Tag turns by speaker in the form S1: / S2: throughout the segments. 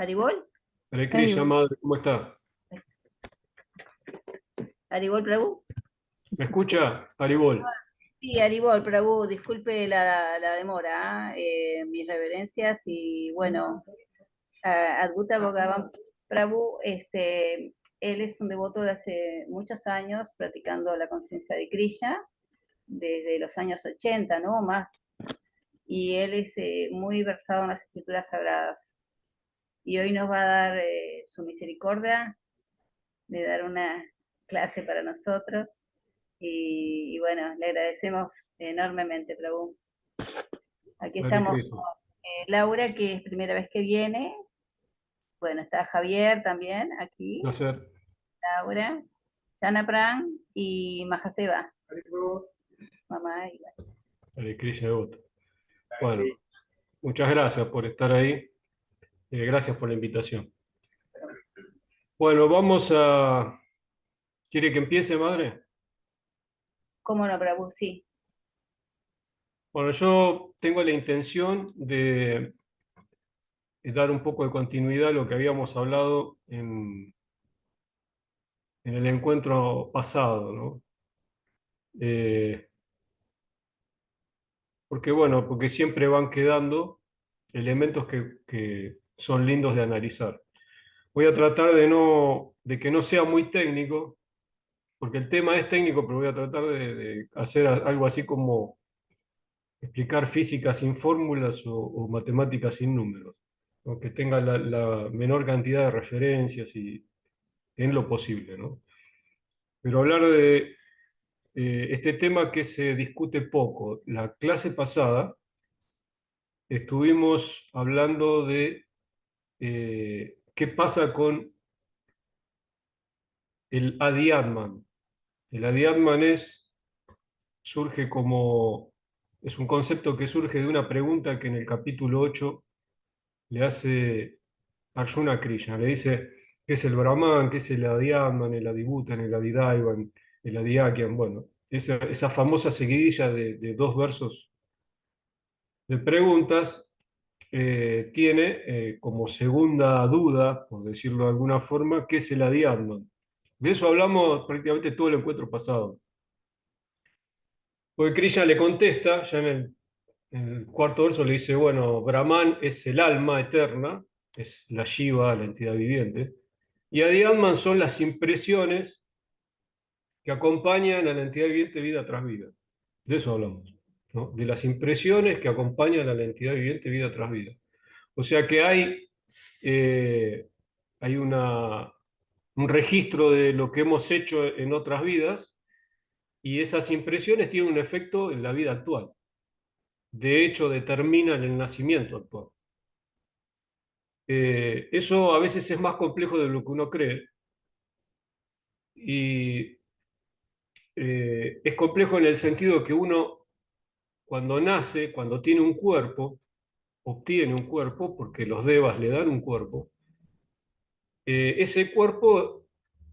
S1: ¿Aribol?
S2: Hare Krishna,
S1: Aribol.
S2: madre, ¿cómo está?
S1: ¿Aribol Prabhu?
S2: ¿Me escucha? Haribol.
S1: Sí, Aribol Prabhu, disculpe la demora, mis reverencias y bueno, Advuta Bhagavan Prabhu, él es un devoto de hace muchos años practicando la conciencia de Krishna, desde los años 80, ¿no? Más, y él es muy versado en las escrituras sagradas. Y hoy nos va a dar su misericordia de dar una clase para nosotros. Y bueno, le agradecemos enormemente, Prabhu. Aquí
S2: Hare
S1: estamos
S2: Krishna.
S1: Laura, que es primera vez que viene. Bueno, está Javier también aquí,
S2: Placer.
S1: Laura, Jana Pran y Mahaseba, mamá.
S2: Hare Krishna Devota. Bueno, muchas gracias por estar ahí. Gracias por la invitación. Bueno, vamos a... ¿Quiere que empiece, madre?
S1: ¿Cómo no, Prabhu? Sí.
S2: Bueno, yo tengo la intención de dar un poco de continuidad a lo que habíamos hablado en el encuentro pasado, ¿no? Eh, Porque bueno, porque siempre van quedando elementos que son lindos de analizar. Voy a tratar de que no sea muy técnico, porque el tema es técnico, pero voy a tratar de hacer algo así como explicar física sin fórmulas o matemáticas sin números, ¿no? Que tenga la menor cantidad de referencias y en lo posible, ¿no? Pero hablar de este tema que se discute poco. La clase pasada estuvimos hablando de qué pasa con el Adiatman. El Adiatman surge como, es un concepto que surge de una pregunta que en el capítulo 8 le hace Arjuna a Krishna. Le dice, ¿qué es el Brahman? ¿Qué es el Adiatman? El Adibhutan, el Adidaivan, el Adiakyan. Bueno, esa famosa seguidilla de dos versos de preguntas tiene como segunda duda, por decirlo de alguna forma, ¿qué es el Adiatman? De eso hablamos prácticamente todo el encuentro pasado. Porque Krishna le contesta, ya en el cuarto verso le dice, bueno, Brahman es el alma eterna, es la Shiva, la entidad viviente, y Adiatman son las impresiones que acompañan a la entidad viviente vida tras vida. De eso hablamos, ¿no? De las impresiones que acompañan a la entidad viviente vida tras vida. O sea que eh, hay un registro de lo que hemos hecho en otras vidas y esas impresiones tienen un efecto en la vida actual. De hecho, determinan el nacimiento actual. Eso a veces es más complejo de lo que uno cree y es complejo en el sentido que uno cuando nace, cuando tiene un cuerpo, obtiene un cuerpo porque los devas le dan un cuerpo, ese cuerpo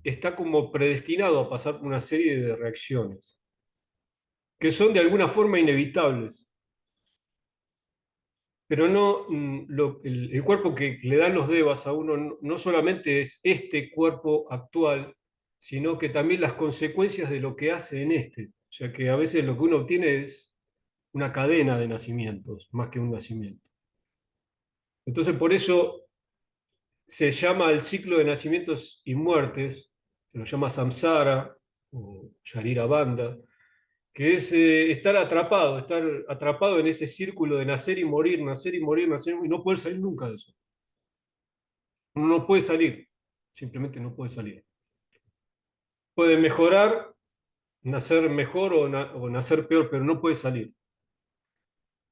S2: está como predestinado a pasar por una serie de reacciones que son de alguna forma inevitables, pero no el cuerpo que le dan los devas a uno no solamente es este cuerpo actual, sino que también las consecuencias de lo que hace en este. O sea que a veces lo que uno obtiene es una cadena de nacimientos, más que un nacimiento. Entonces, por eso se llama el ciclo de nacimientos y muertes, se lo llama samsara o yarira banda, que es estar atrapado en ese círculo de nacer y morir, nacer y morir, nacer y no poder salir nunca de eso. Uno no puede salir, simplemente no puede salir. Puede mejorar, nacer mejor o nacer peor, pero no puede salir.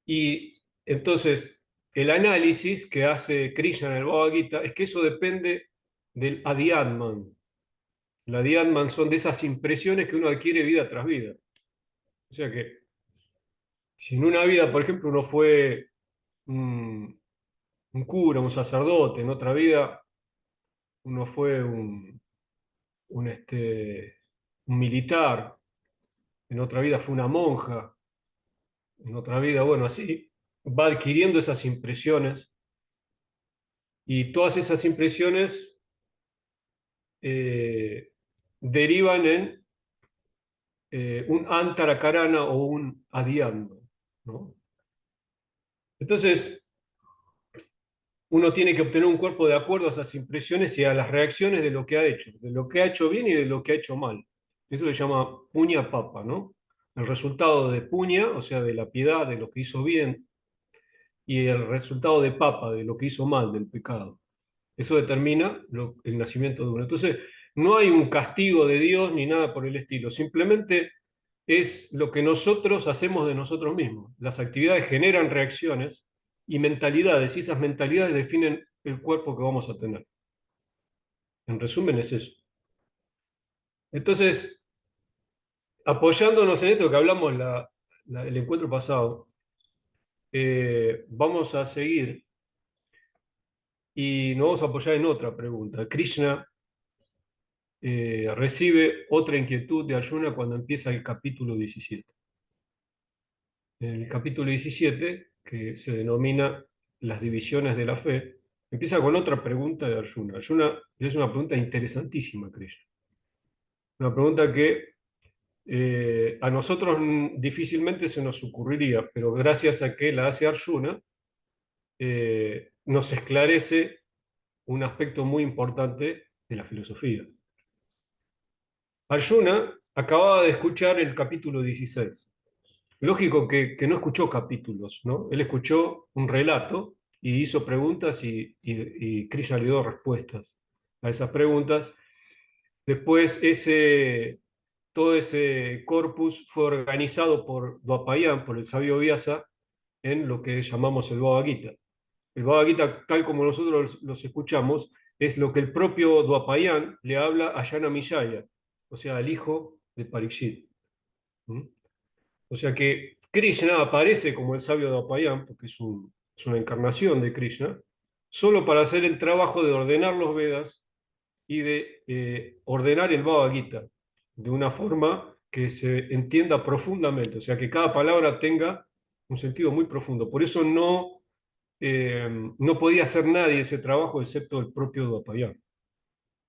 S2: Y entonces, el análisis que hace Krishna en el Bhagavad Gita es que eso depende del Adhyatman. El Adhyatman son de esas impresiones que uno adquiere vida tras vida. O sea que, si en una vida, por ejemplo, uno fue un cura, un sacerdote, en otra vida uno fue un militar, en otra vida fue una monja, en otra vida, bueno, así va adquiriendo esas impresiones Y todas esas impresiones eh, derivan en un antarakarana o un adiando, ¿no? Entonces, uno tiene que obtener un cuerpo de acuerdo a esas impresiones y a las reacciones de lo que ha hecho bien y de lo que ha hecho mal. Eso se llama puña papa, ¿no? El resultado de puña, o sea, de la piedad, de lo que hizo bien, y el resultado de papa, de lo que hizo mal, del pecado. Eso determina el nacimiento de uno. Entonces, no hay un castigo de Dios ni nada por el estilo, simplemente es lo que nosotros hacemos de nosotros mismos. Las actividades generan reacciones y mentalidades, y esas mentalidades definen el cuerpo que vamos a tener. En resumen, es eso. Entonces, apoyándonos en esto que hablamos el encuentro pasado, vamos a seguir y nos vamos a apoyar en otra pregunta. Krishna recibe otra inquietud de Arjuna cuando empieza el capítulo 17. En el capítulo 17, que se denomina las divisiones de la fe, empieza con otra pregunta de Arjuna. Arjuna es una pregunta interesantísima, Krishna. Una pregunta que a nosotros difícilmente se nos ocurriría, pero gracias a que la hace Arjuna, nos esclarece un aspecto muy importante de la filosofía. Arjuna acababa de escuchar el capítulo 16. Lógico que no escuchó capítulos, ¿no? Él escuchó un relato y hizo preguntas y Krishna le dio respuestas a esas preguntas. Después todo ese corpus fue organizado por Dwapayán, por el sabio Vyasa, en lo que llamamos el Bhagavad Gita. El Bhagavad Gita, tal como nosotros los escuchamos, es lo que el propio Dwapayán le habla a Yanamillaya, o sea, al hijo de Parikshit. ¿Mm? O sea que Krishna aparece como el sabio de Apayán, porque es una encarnación de Krishna, solo para hacer el trabajo de ordenar los Vedas y de ordenar el Bhagavad Gita de una forma que se entienda profundamente, o sea que cada palabra tenga un sentido muy profundo. Por eso no podía hacer nadie ese trabajo excepto el propio Dwapayán,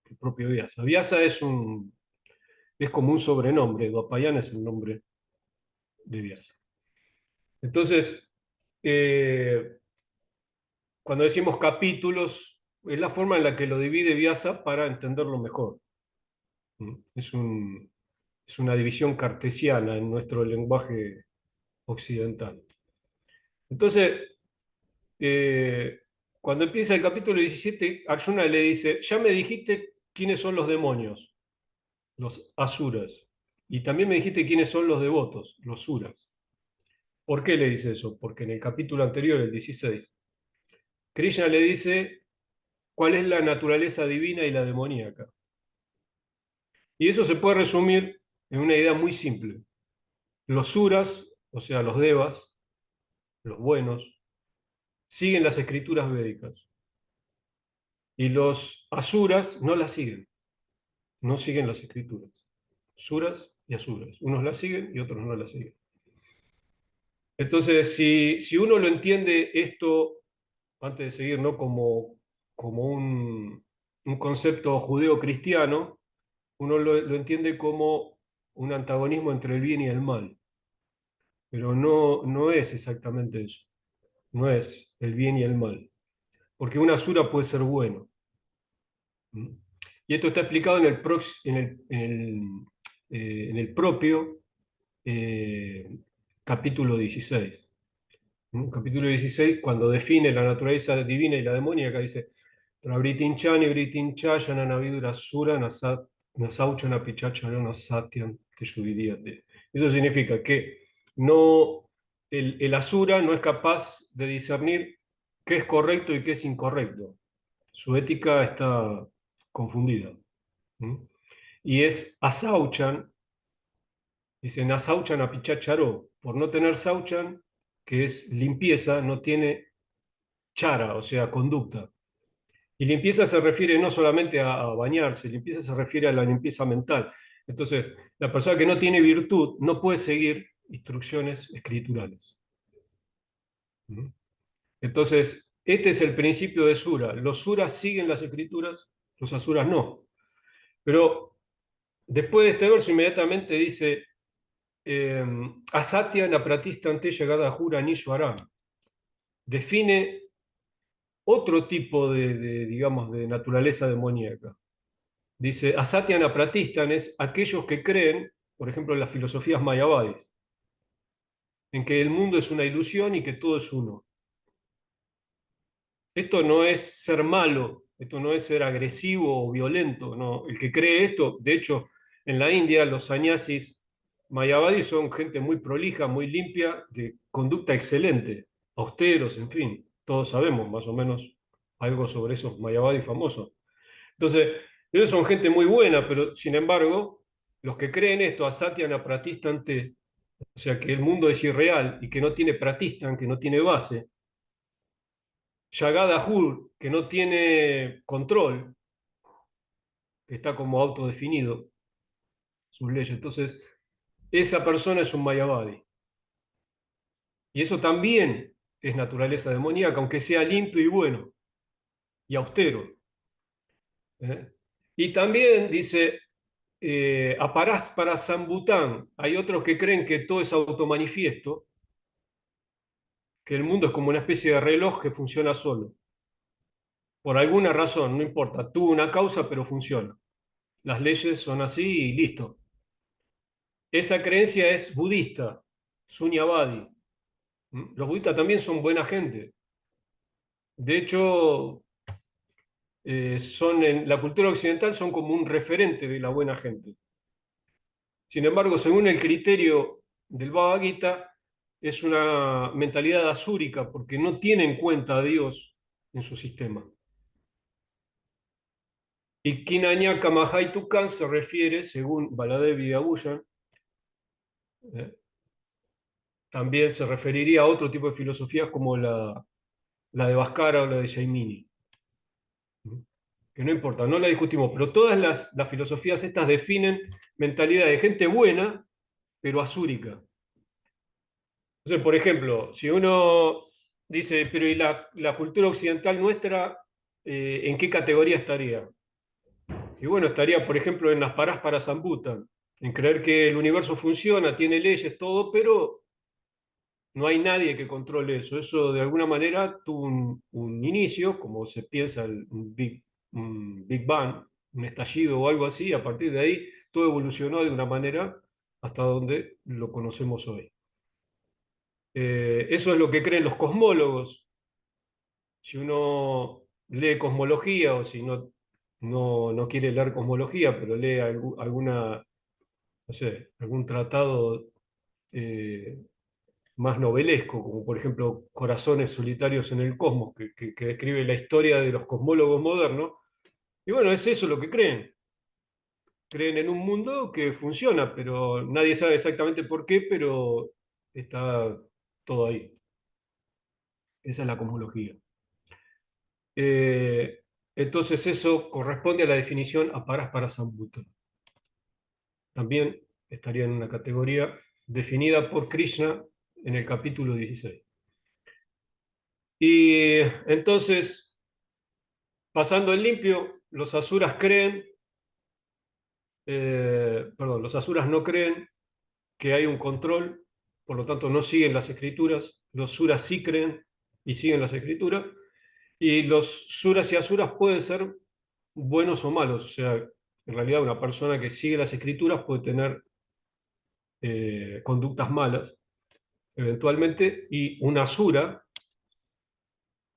S2: el propio Vyasa. Vyasa es como un sobrenombre, Dwapayán es el nombre de Vyasa. Entonces, eh, cuando decimos capítulos, es la forma en la que lo divide Vyasa para entenderlo mejor. ¿Mm? Es una división cartesiana en nuestro lenguaje occidental. Entonces, eh, cuando empieza el capítulo 17, Arjuna le dice, ya me dijiste quiénes son los demonios, los asuras, y también me dijiste quiénes son los devotos, los suras. ¿Por qué le dice eso? Porque en el capítulo anterior, el 16, Krishna le dice cuál es la naturaleza divina y la demoníaca. Y eso se puede resumir en una idea muy simple. Los suras, o sea, los devas, los buenos, siguen las escrituras védicas. Y los asuras no las siguen, no siguen las escrituras. Suras y asuras. Unos las siguen y otros no las siguen. Entonces, si uno lo entiende esto, antes de seguir, ¿no? como un concepto judeo-cristiano, uno lo entiende como un antagonismo entre el bien y el mal, pero no es exactamente eso, no es el bien y el mal, porque una asura puede ser bueno. ¿Mm? Y esto está explicado en el propio capítulo 16. ¿Mm? Capítulo 16, cuando define la naturaleza divina y la demoníaca, dice, Pravritinchani, Vritinchaya, Navidura Sura, Nasauchana Pichachana, Nasatian, Teshuviriate. Eso significa que no, el Asura no es capaz de discernir qué es correcto y qué es incorrecto. Su ética está confundida. ¿Mm? Y es Asauchan, dice Nasauchan Apichacharo, por no tener Sauchan, que es limpieza, no tiene chara, o sea, conducta. Y limpieza se refiere no solamente a bañarse, limpieza se refiere a la limpieza mental. Entonces, la persona que no tiene virtud no puede seguir instrucciones escriturales. ¿Mm? Entonces, Este es el principio de Sura. Los Suras siguen las escrituras, los Asuras no. Pero después de este verso inmediatamente dice, Asatya Napratista ante llegada Jura Nishwaram. Define otro tipo digamos, de naturaleza demoníaca. Dice, Asatya Napratistan es aquellos que creen, por ejemplo, en las filosofías mayavadis, en que el mundo es una ilusión y que todo es uno. Esto no es ser malo, esto no es ser agresivo o violento, no. El que cree esto, de hecho, en la India los sannyasis mayavadis son gente muy prolija, muy limpia, de conducta excelente, austeros, en fin, todos sabemos más o menos algo sobre esos mayavadis famosos. Entonces, ellos son gente muy buena, pero sin embargo, los que creen esto, asatian a pratistante, o sea, que el mundo es irreal y que no tiene pratistan, que no tiene base, Yagada Hur, que no tiene control, que está como autodefinido sus leyes. Entonces, esa persona es un Mayavadi. Y eso también es naturaleza demoníaca, aunque sea limpio y bueno y austero. ¿Eh? Y también dice, aparás para Zambután, hay otros que creen que todo es automanifiesto, que el mundo es como una especie de reloj que funciona solo. Por alguna razón, no importa, tuvo una causa, pero funciona. Las leyes son así y listo. Esa creencia es budista, Sunyavadi. Los budistas también son buena gente. De hecho, son en la cultura occidental son como un referente de la buena gente. Sin embargo, según el criterio del Bhagavad Gita, es una mentalidad asúrica porque no tiene en cuenta a Dios en su sistema. Y Kinanyaka Mahaitukan se refiere, según Baladevi Abuyan, también se referiría a otro tipo de filosofías como la de Bhaskara o la de Jaimini. Que no importa, no la discutimos, pero todas las filosofías estas definen mentalidad de gente buena, pero asúrica. Entonces, por ejemplo, si uno dice, pero ¿y la cultura occidental nuestra, en qué categoría estaría? Y bueno, estaría, por ejemplo, en las parás para Sambutan, en creer que el universo funciona, tiene leyes, todo, pero no hay nadie que controle eso. Eso de alguna manera tuvo un inicio, como se piensa un Big Bang, un estallido o algo así, a partir de ahí todo evolucionó de una manera hasta donde lo conocemos hoy. Eso es lo que creen los cosmólogos. Si uno lee cosmología o si no quiere leer cosmología, pero lee alguna, no sé, algún tratado eh, más novelesco, como por ejemplo Corazones solitarios en el cosmos, que describe la historia de los cosmólogos modernos. Y bueno, es eso lo que creen. Creen en un mundo que funciona, pero nadie sabe exactamente por qué, pero está todo ahí. Esa es la cosmología. Eh, entonces eso corresponde a la definición aparas para Sambuta. También estaría en una categoría definida por Krishna en el capítulo 16. Y entonces, pasando en limpio, los asuras creen, perdón, los asuras no creen que hay un control, por lo tanto no siguen las escrituras, los suras sí creen y siguen las escrituras, y los suras y asuras pueden ser buenos o malos, o sea, en realidad una persona que sigue las escrituras puede tener conductas malas, eventualmente, y una asura,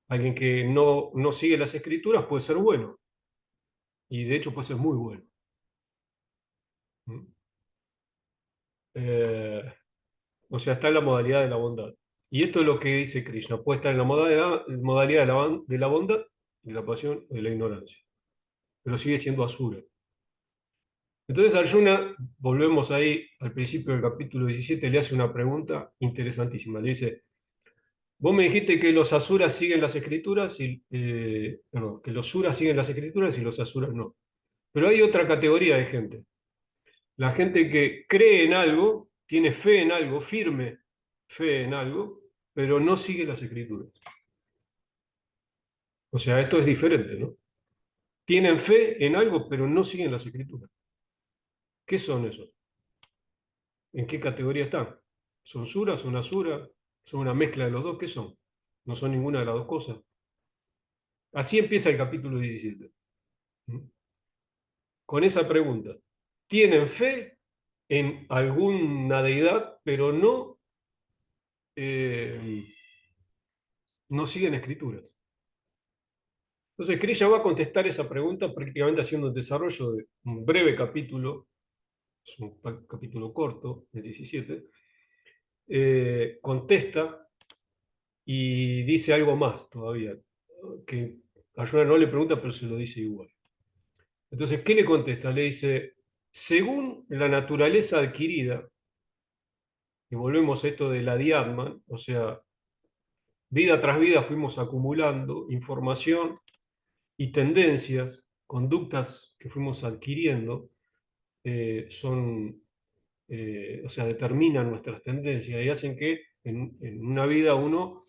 S2: alguien que no sigue las escrituras, puede ser bueno, y de hecho puede ser muy bueno. ¿Mm? Eh, o sea, está en la modalidad de la bondad. Y esto es lo que dice Krishna, puede estar en la modalidad de la bondad, de la pasión, de la ignorancia, pero sigue siendo asura. Entonces Arjuna, volvemos ahí al principio del capítulo 17, le hace una pregunta interesantísima. Le dice, vos me dijiste que los asuras siguen las escrituras, perdón, que los suras siguen las escrituras y los asuras no. Pero hay otra categoría de gente. La gente que cree en algo, tiene fe en algo, firme fe en algo, pero no sigue las escrituras. O sea, esto es diferente, ¿no? Tienen fe en algo, pero no siguen las escrituras. ¿Qué son esos? ¿En qué categoría están? ¿Son suras, son asuras? ¿Son una mezcla de los dos? ¿Qué son? No son ninguna de las dos cosas. Así empieza el capítulo 17. ¿Mm? Con esa pregunta. Tienen fe en alguna deidad, pero eh, no siguen escrituras. Entonces, Krishna va a contestar esa pregunta prácticamente haciendo un desarrollo de un breve capítulo, es un capítulo corto, el 17, contesta y dice algo más todavía, que Arjuna no le pregunta, pero se lo dice igual. Entonces, ¿qué le contesta? Le dice, según la naturaleza adquirida, y volvemos a esto de la Diatman, o sea, vida tras vida fuimos acumulando información y tendencias, conductas que fuimos adquiriendo, o sea, determinan nuestras tendencias y hacen que en una vida uno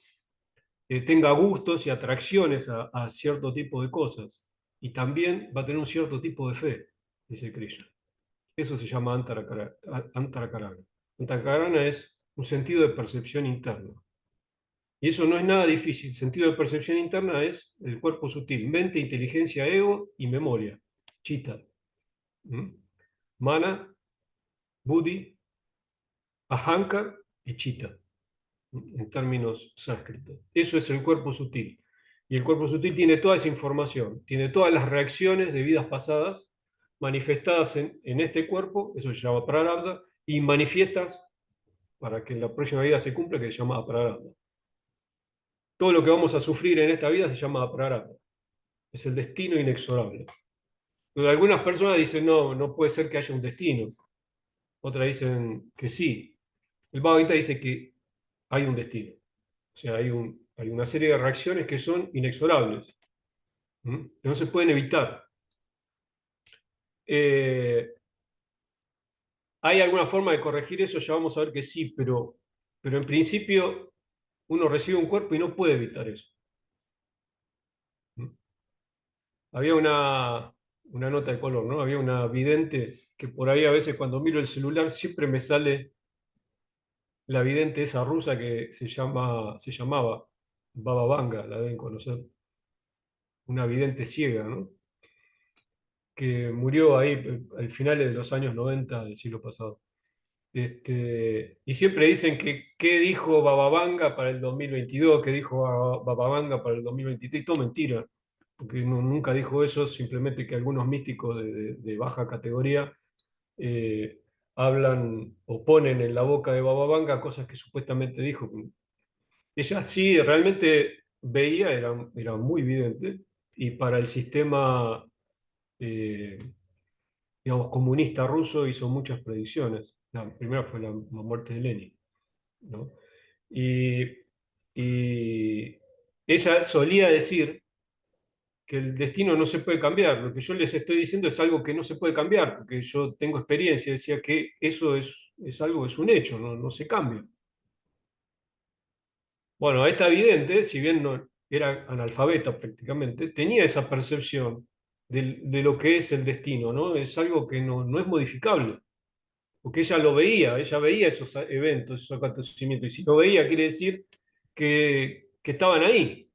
S2: tenga gustos y atracciones a cierto tipo de cosas. Y también va a tener un cierto tipo de fe, dice Krishna. Eso se llama antarakarana. Antarakarana es un sentido de percepción interna. Y eso no es nada difícil. Sentido de percepción interna es el cuerpo sutil, mente, inteligencia, ego y memoria. Chitta. ¿Mm? Mana, buddhi, ahankar y chitta, en términos sánscritos. Eso es el cuerpo sutil. Y el cuerpo sutil tiene toda esa información, tiene todas las reacciones de vidas pasadas manifestadas en este cuerpo, eso se llama prarabdha, y manifiestas para que en la próxima vida se cumpla, que se llama aprarabdha. Todo lo que vamos a sufrir en esta vida se llama aprarabdha. Es el destino inexorable. Pero algunas personas dicen, no, no puede ser que haya un destino. Otras dicen que sí. El Bhagavad Gita dice que hay un destino. O sea, hay una serie de reacciones que son inexorables, que no se pueden evitar. Eh, ¿Hay alguna forma de corregir eso? Ya vamos a ver que sí, pero en principio uno recibe un cuerpo y no puede evitar eso. ¿Mm? Había una nota de color, ¿no? Había una vidente que por ahí a veces cuando miro el celular siempre me sale la vidente esa rusa que se llamaba Baba Vanga, la deben conocer, una vidente ciega, ¿no? Que murió ahí al final de los años 90 del siglo pasado. Y siempre dicen que qué dijo Baba Vanga para el 2022, qué dijo Baba Vanga para el 2023, y todo mentira, porque nunca dijo eso, simplemente que algunos místicos de baja categoría eh, hablan o ponen en la boca de Baba Vanga cosas que supuestamente dijo. Ella sí realmente veía, era muy evidente, y para el sistema, eh, digamos, comunista ruso hizo muchas predicciones. La primera fue la muerte de Lenin, ¿no? Y, y ella solía decir que el destino no se puede cambiar. Lo que yo les estoy diciendo es algo que no se puede cambiar, porque yo tengo experiencia, decía que eso es algo, es un hecho, no se cambia. Bueno, esta vidente, si bien no era analfabeta prácticamente, tenía esa percepción de lo que es el destino, ¿no? Es algo que no es modificable, porque ella veía esos eventos, esos acontecimientos, y si lo veía quiere decir que estaban ahí.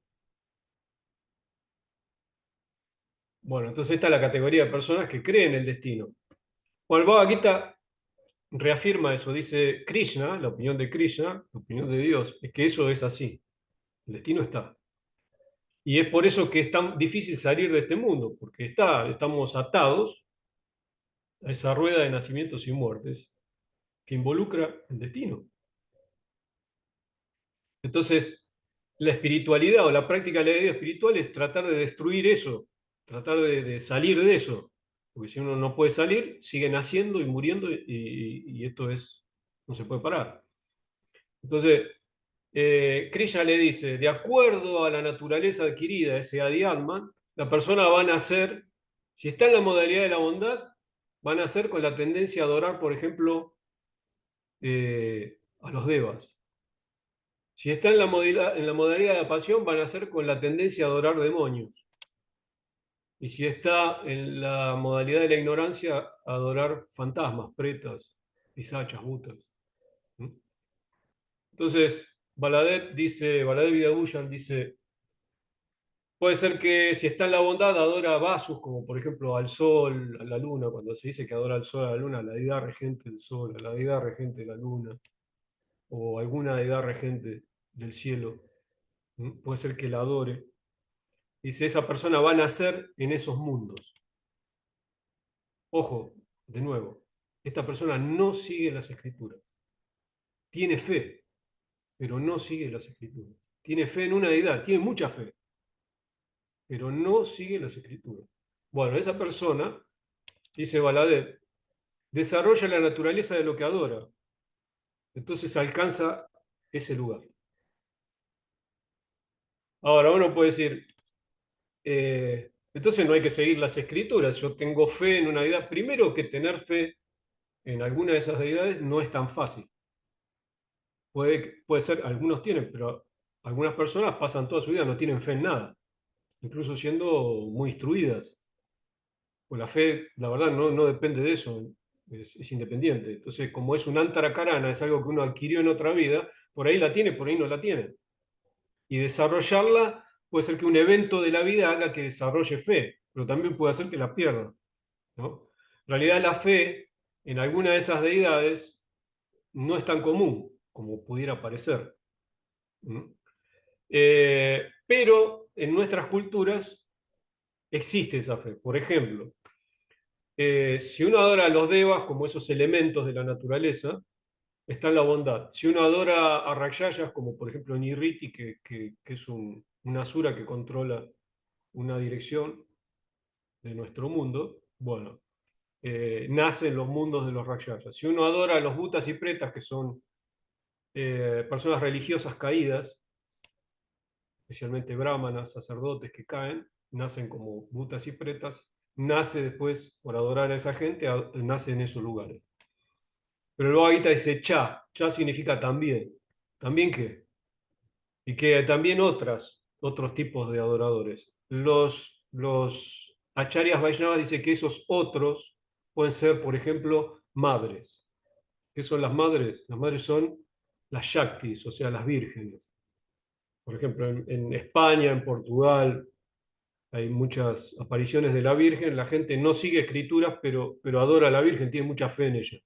S2: Bueno, entonces esta es la categoría de personas que creen el destino. Bueno, el Bhagavad Gita reafirma eso, dice Krishna, la opinión de Krishna, la opinión de Dios, es que eso es así, el destino está. Y es por eso que es tan difícil salir de este mundo, porque estamos atados a esa rueda de nacimientos y muertes que involucra el destino. Entonces, la espiritualidad o la práctica de la vida espiritual es tratar de destruir eso, tratar de salir de eso, porque si uno no puede salir, sigue naciendo y muriendo y esto no se puede parar. Entonces, Krishna le dice, de acuerdo a la naturaleza adquirida, ese Adi-Atman, la persona va a nacer, si está en la modalidad de la bondad, va a nacer con la tendencia a adorar, por ejemplo, a los devas. Si está en la modalidad de pasión, van a ser con la tendencia a adorar demonios. Y si está en la modalidad de la ignorancia, a adorar fantasmas, pretas, pisachas, butas. ¿Mm? Entonces, Baladev Vidaguyan dice, puede ser que si está en la bondad, adora a Vasus, como por ejemplo al sol, a la luna, cuando se dice que adora al sol, a la luna, a la deidad regente del sol, a la deidad regente de la luna, o alguna deidad regente del cielo. ¿Mm? Puede ser que la adore. Dice, esa persona va a nacer en esos mundos. Ojo, de nuevo, esta persona no sigue las escrituras. Tiene fe, pero no sigue las escrituras. Tiene fe en una deidad, tiene mucha fe, pero no sigue las escrituras. Bueno, esa persona, dice Baladet, desarrolla la naturaleza de lo que adora. Entonces alcanza ese lugar. Ahora uno puede decir, entonces no hay que seguir las escrituras. Yo tengo fe en una deidad. Primero que tener fe en alguna de esas deidades no es tan fácil. Puede ser, algunos tienen, pero algunas personas pasan toda su vida, no tienen fe en nada, incluso siendo muy instruidas. Pues la fe, la verdad, no depende de eso, es independiente. Entonces, como es un antarakarana, es algo que uno adquirió en otra vida, por ahí la tiene, por ahí no la tiene. Y desarrollarla puede ser que un evento de la vida haga que desarrolle fe, pero también puede hacer que la pierda, ¿no? En realidad, la fe en alguna de esas deidades no es tan común como pudiera parecer. ¿Mm? Pero en nuestras culturas existe esa fe. Por ejemplo, si uno adora a los devas como esos elementos de la naturaleza, está en la bondad. Si uno adora a Rakshayas, como por ejemplo Nirriti, que es un asura que controla una dirección de nuestro mundo, bueno, nace en los mundos de los Rakshayas. Si uno adora a los Bhutas y Pretas, que son personas religiosas caídas, especialmente brahmanas, sacerdotes que caen, nacen como butas y pretas, nace después, por adorar a esa gente, nace en esos lugares. Pero luego ahorita dice cha significa también. ¿También qué? Y que también otros tipos de adoradores. Los acharyas Vaishnavas dicen que esos otros pueden ser, por ejemplo, madres. ¿Qué son las madres? Las madres son las Shaktis, o sea, las vírgenes. Por ejemplo, en España, en Portugal, hay muchas apariciones de la Virgen. La gente no sigue escrituras, pero adora a la Virgen, tiene mucha fe en ella.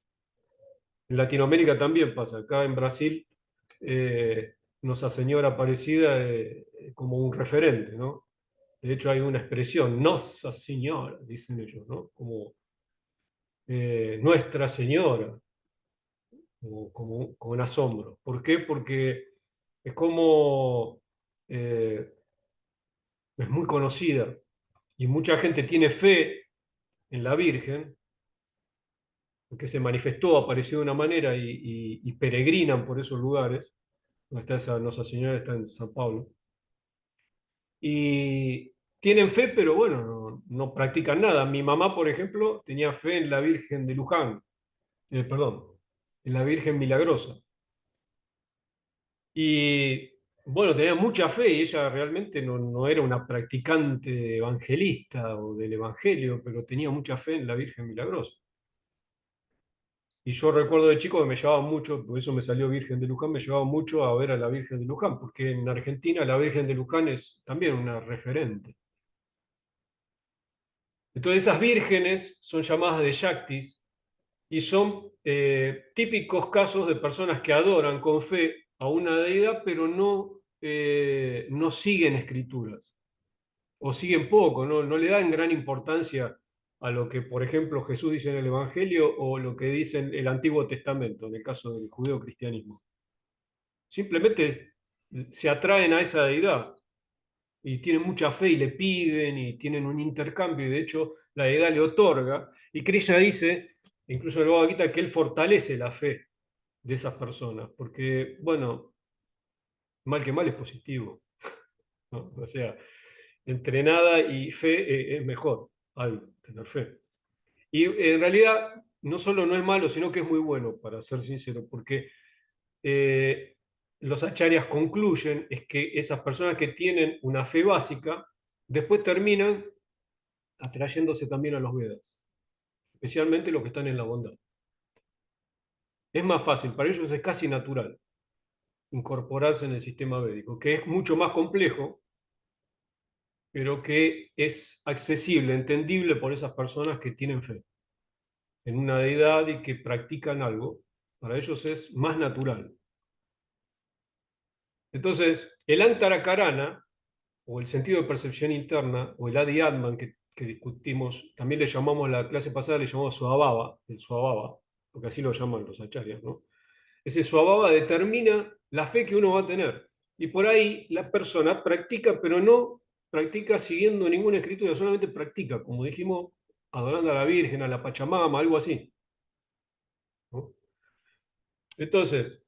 S2: En Latinoamérica también pasa. Acá en Brasil, Nuestra Señora Aparecida como un referente, ¿no? De hecho, hay una expresión, Nossa Señora, dicen ellos, ¿no? Como Nuestra Señora, como con asombro. ¿Por qué? Porque es como es muy conocida y mucha gente tiene fe en la Virgen, que se manifestó, apareció de una manera y peregrinan por esos lugares, donde está esa Nuestra Señora, está en San Pablo, y tienen fe, pero bueno, no practican nada. Mi mamá, por ejemplo, tenía fe en la Virgen de Luján, perdón, en la Virgen Milagrosa. Y bueno, tenía mucha fe y ella realmente no era una practicante evangelista o del Evangelio, pero tenía mucha fe en la Virgen Milagrosa. Y yo recuerdo de chico que me llevaba mucho, por eso me salió Virgen de Luján, me llevaba mucho a ver a la Virgen de Luján, porque en Argentina la Virgen de Luján es también una referente. Entonces esas vírgenes son llamadas de Shaktis y son típicos casos de personas que adoran con fe a una deidad, pero no siguen escrituras, o siguen poco, no le dan gran importancia a lo que, por ejemplo, Jesús dice en el Evangelio o lo que dice en el Antiguo Testamento, en el caso del judeo-cristianismo. Simplemente se atraen a esa deidad y tienen mucha fe y le piden y tienen un intercambio y de hecho la deidad le otorga. Y Krishna dice, incluso en el Bhagavad Gita, que él fortalece la fe de esas personas, porque, bueno, mal que mal es positivo, ¿no? O sea, entrenada y fe es mejor al tener fe. Y en realidad no solo no es malo, sino que es muy bueno, para ser sincero, porque los acharyas concluyen es que esas personas que tienen una fe básica, después terminan atrayéndose también a los Vedas, especialmente los que están en la bondad. Es más fácil, para ellos es casi natural incorporarse en el sistema védico, que es mucho más complejo, pero que es accesible, entendible por esas personas que tienen fe en una deidad y que practican algo. Para ellos es más natural. Entonces, el Antarakarana, o el sentido de percepción interna, o el Adi Atman que discutimos, también le llamamos, la clase pasada le llamamos Swabhava, el Swabhava, porque así lo llaman los acharyas, ¿no? Ese Swabhava determina la fe que uno va a tener. Y por ahí la persona practica, pero no practica siguiendo ninguna escritura, solamente practica, como dijimos, adorando a la Virgen, a la Pachamama, algo así, ¿no? Entonces,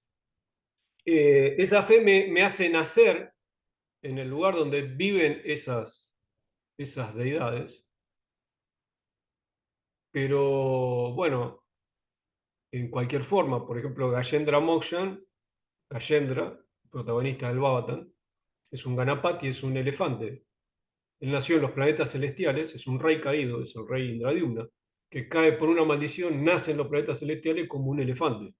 S2: esa fe me hace nacer en el lugar donde viven esas deidades, pero bueno, en cualquier forma. Por ejemplo, Gajendra Mokshan, Gajendra, protagonista del Bhavatan, es un Ganapati, es un elefante. Él nació en los planetas celestiales, es un rey caído, es el rey Indradyumna, que cae por una maldición, nace en los planetas celestiales como un elefante.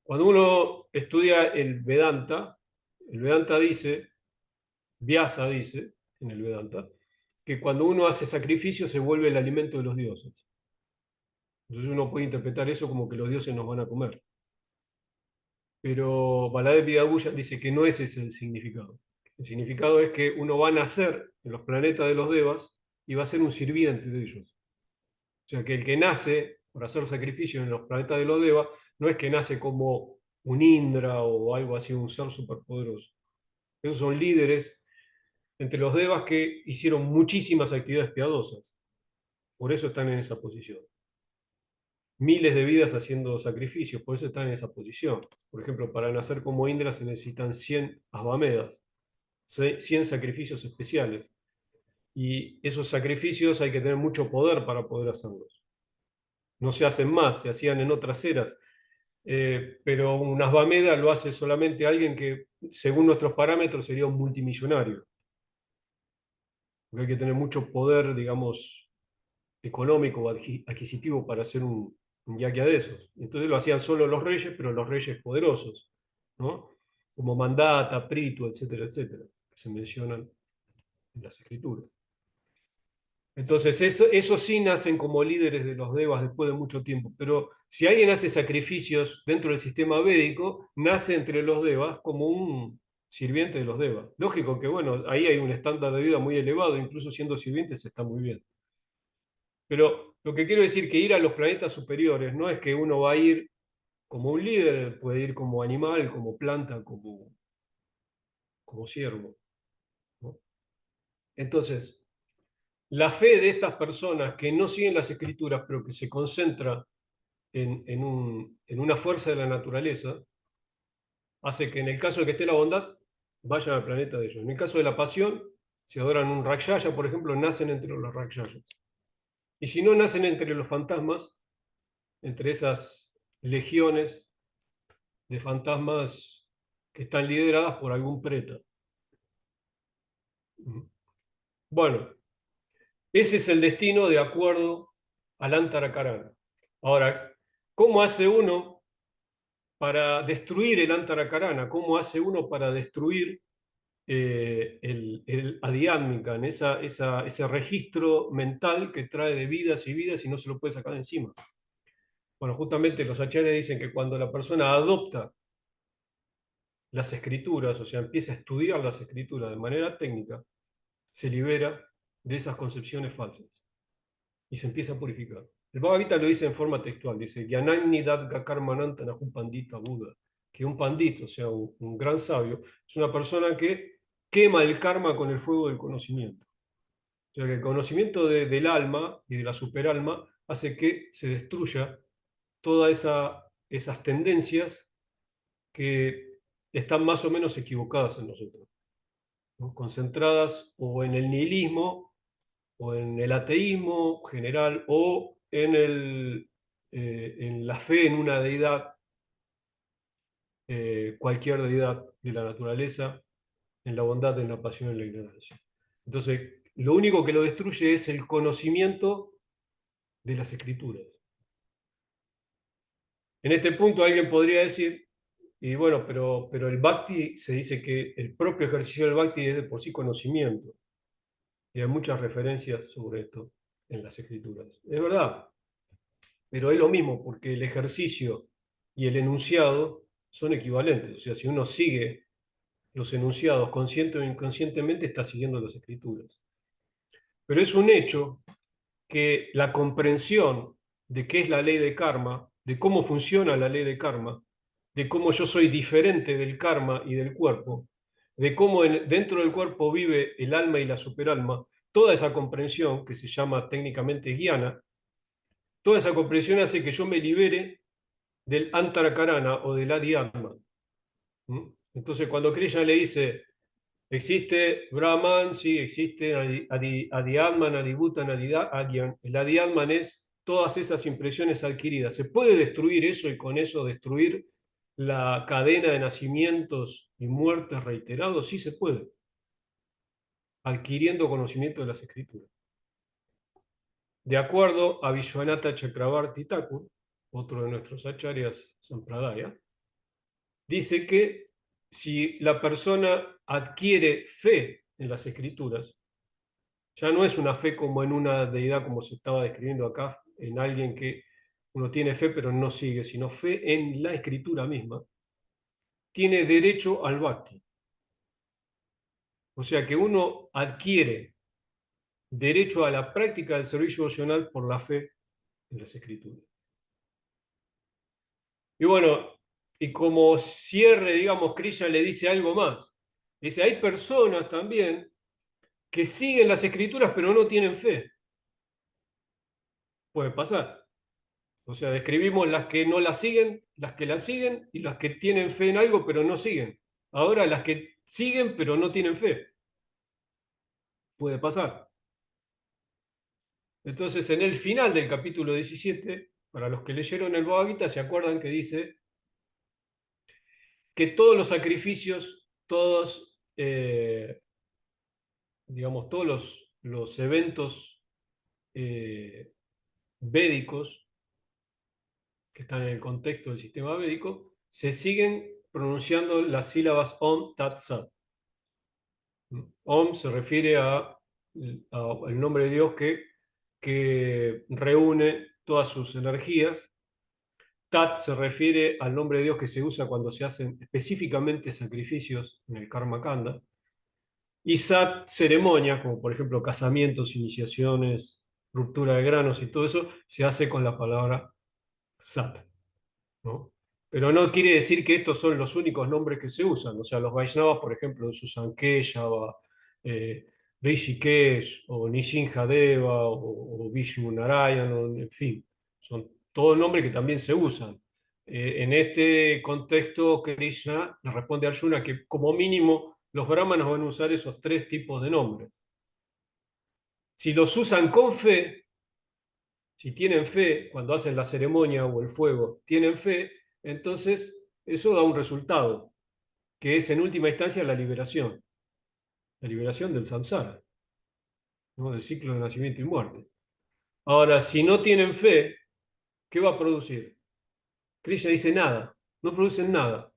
S2: Cuando uno estudia el Vedanta dice, Vyasa dice, en el Vedanta, que cuando uno hace sacrificio se vuelve el alimento de los dioses. Entonces uno puede interpretar eso como que los dioses nos van a comer. Pero Baladev Vidaguya dice que no ese es el significado. El significado es que uno va a nacer en los planetas de los devas y va a ser un sirviente de ellos. O sea que el que nace por hacer sacrificio en los planetas de los devas no es que nace como un Indra o algo así, un ser superpoderoso. Esos son líderes entre los devas que hicieron muchísimas actividades piadosas. Por eso están en esa posición. Miles de vidas haciendo sacrificios, por eso están en esa posición. Por ejemplo, para nacer como Indra se necesitan 100 Asvamedas, 100 sacrificios especiales. Y esos sacrificios hay que tener mucho poder para poder hacerlos. No se hacen más, se hacían en otras eras. Pero un Asvameda lo hace solamente alguien que, según nuestros parámetros, sería un multimillonario. Porque hay que tener mucho poder, digamos, económico o adquisitivo para hacer un yaquia de esos. Entonces lo hacían solo los reyes, pero los reyes poderosos, ¿no? Como Mandata, Pritu, etcétera, etcétera, que se mencionan en las escrituras. Entonces, eso sí nacen como líderes de los devas después de mucho tiempo, pero si alguien hace sacrificios dentro del sistema védico, nace entre los devas como un sirviente de los devas. Lógico que, bueno, ahí hay un estándar de vida muy elevado, incluso siendo sirvientes está muy bien. Pero lo que quiero decir que ir a los planetas superiores no es que uno va a ir como un líder, puede ir como animal, como planta, como siervo, ¿no? Entonces, la fe de estas personas que no siguen las escrituras, pero que se concentra en una fuerza de la naturaleza, hace que en el caso de que esté la bondad, vayan al planeta de ellos. En el caso de la pasión, si adoran un Rakshaya, por ejemplo, nacen entre los Rakshayas. Y si no nacen entre los fantasmas, entre esas legiones de fantasmas que están lideradas por algún preta. Bueno, ese es el destino de acuerdo al Antarakarana. Ahora, ¿cómo hace uno para destruir el Antarakarana? ¿Cómo hace uno para destruir el Adhyatmika, en ese registro mental que trae de vidas y vidas y no se lo puede sacar de encima? Bueno, justamente los acharyas dicen que cuando la persona adopta las escrituras, o sea, empieza a estudiar las escrituras de manera técnica, se libera de esas concepciones falsas y se empieza a purificar. El Bhagavad Gita lo dice en forma textual, dice, Gyanani Dadga Karmananta Nahu Pandita Buda, que un pandita, o sea, un gran sabio, es una persona que quema el karma con el fuego del conocimiento. O sea, que el conocimiento del alma y de la superalma hace que se destruya todas esas tendencias que están más o menos equivocadas en nosotros, ¿no? Concentradas o en el nihilismo, o en el ateísmo general, o en la fe en una deidad cualquier deidad de la naturaleza, en la bondad, en la pasión, en la ignorancia. Entonces, lo único que lo destruye es el conocimiento de las escrituras. En este punto alguien podría decir, y bueno, pero el bhakti se dice que el propio ejercicio del bhakti es de por sí conocimiento. Y hay muchas referencias sobre esto en las escrituras. Es verdad, pero es lo mismo porque el ejercicio y el enunciado son equivalentes. O sea, si uno sigue los enunciados consciente o inconscientemente, está siguiendo las escrituras. Pero es un hecho que la comprensión de qué es la ley de karma, de cómo funciona la ley de karma, de cómo yo soy diferente del karma y del cuerpo, de cómo dentro del cuerpo vive el alma y la superalma, toda esa comprensión, que se llama técnicamente guiana, toda esa comprensión hace que yo me libere del antarakarana o del adi-atman. ¿Mm? Entonces, cuando Krishna le dice, existe Brahman, sí, existe Adi-Atman, Adibhutan, Agyan. El Adi-Atman es todas esas impresiones adquiridas. ¿Se puede destruir eso y con eso destruir la cadena de nacimientos y muertes reiterados? Sí se puede, adquiriendo conocimiento de las escrituras. De acuerdo a Vishwanatha Chakravarti Thakur, otro de nuestros acharyas Sampradaya, dice que si la persona adquiere fe en las escrituras, ya no es una fe como en una deidad, como se estaba describiendo acá, en alguien que uno tiene fe pero no sigue, sino fe en la escritura misma, tiene derecho al bhakti. O sea que uno adquiere derecho a la práctica del servicio devocional por la fe en las escrituras. Y bueno, y como cierre, digamos, Krishna le dice algo más. Dice, hay personas también que siguen las escrituras pero no tienen fe. Puede pasar. O sea, describimos las que no las siguen, las que las siguen y las que tienen fe en algo pero no siguen. Ahora las que siguen pero no tienen fe. Puede pasar. Entonces, en el final del capítulo 17, para los que leyeron el Bhagavad Gita, se acuerdan que dice que todos los sacrificios, todos, digamos, todos los eventos védicos que están en el contexto del sistema védico, se siguen pronunciando las sílabas Om Tat Sat. Om se refiere al nombre de Dios que reúne todas sus energías. Tat se refiere al nombre de Dios que se usa cuando se hacen específicamente sacrificios en el Karma Kanda. Y Sat, ceremonias, como por ejemplo casamientos, iniciaciones, ruptura de granos y todo eso, se hace con la palabra Sat, ¿no? Pero no quiere decir que estos son los únicos nombres que se usan. O sea, los Vaishnavas, por ejemplo, usan Keshava, eh, Rishikesh, o Nishinjadeva, o Vishnu Narayana, en fin. Son todos nombres que también se usan. En este contexto, Krishna le responde a Arjuna que como mínimo los brahmanas van a usar esos tres tipos de nombres. Si los usan con fe, si tienen fe, cuando hacen la ceremonia o el fuego, tienen fe, entonces eso da un resultado, que es en última instancia la liberación del samsara, ¿no? Del ciclo de nacimiento y muerte. Ahora, si no tienen fe, ¿qué va a producir? Krishna dice nada, no producen nada.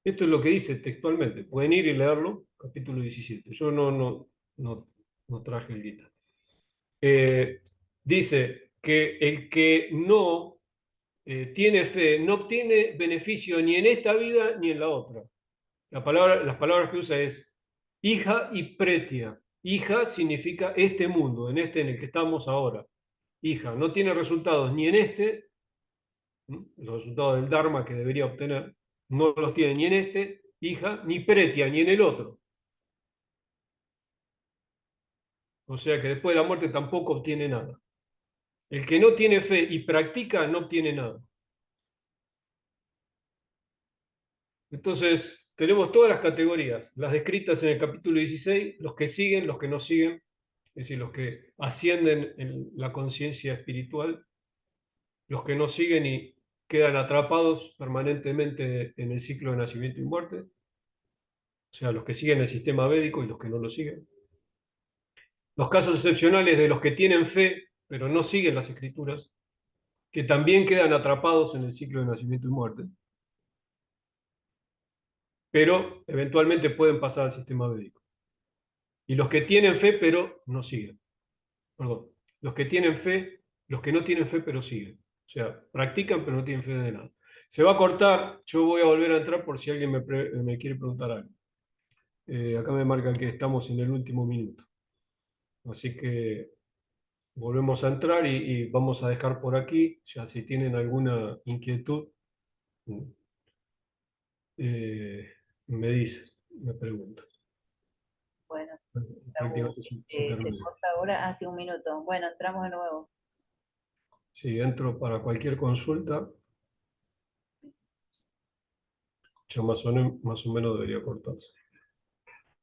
S2: Esto es lo que dice textualmente. Pueden ir y leerlo, capítulo 17. Yo no traje el Gita. Dice que el que no tiene fe no obtiene beneficio ni en esta vida ni en la otra. Las palabras que usa es hija y pretia. Hija significa este mundo, en este en el que estamos ahora. Hija, no tiene resultados ni en este, los resultados del Dharma que debería obtener, no los tiene ni en este, hija, ni pretia, ni en el otro. O sea que después de la muerte tampoco obtiene nada. El que no tiene fe y practica no obtiene nada. Entonces, tenemos todas las categorías, las descritas en el capítulo 16, los que siguen, los que no siguen, es decir, los que ascienden en la conciencia espiritual, los que no siguen y quedan atrapados permanentemente en el ciclo de nacimiento y muerte, o sea, los que siguen el sistema védico y los que no lo siguen. Los casos excepcionales de los que tienen fe, pero no siguen las escrituras, que también quedan atrapados en el ciclo de nacimiento y muerte, pero eventualmente pueden pasar al sistema védico. Y los que tienen fe, pero no siguen. Perdón. Los que tienen fe, los que no tienen fe, pero siguen. O sea, practican, pero no tienen fe de nada. Se va a cortar, yo voy a volver a entrar por si alguien me quiere preguntar algo. Acá me marcan que estamos en el último minuto. Así que volvemos a entrar y vamos a dejar por aquí. Ya si tienen alguna inquietud, eh, me dicen, me preguntan.
S1: Bueno,
S2: Prácticamente se
S1: se
S2: termina.
S1: corta ahora hace un minuto. Bueno, entramos de nuevo.
S2: Si entro para cualquier consulta, ya más o menos debería cortarse.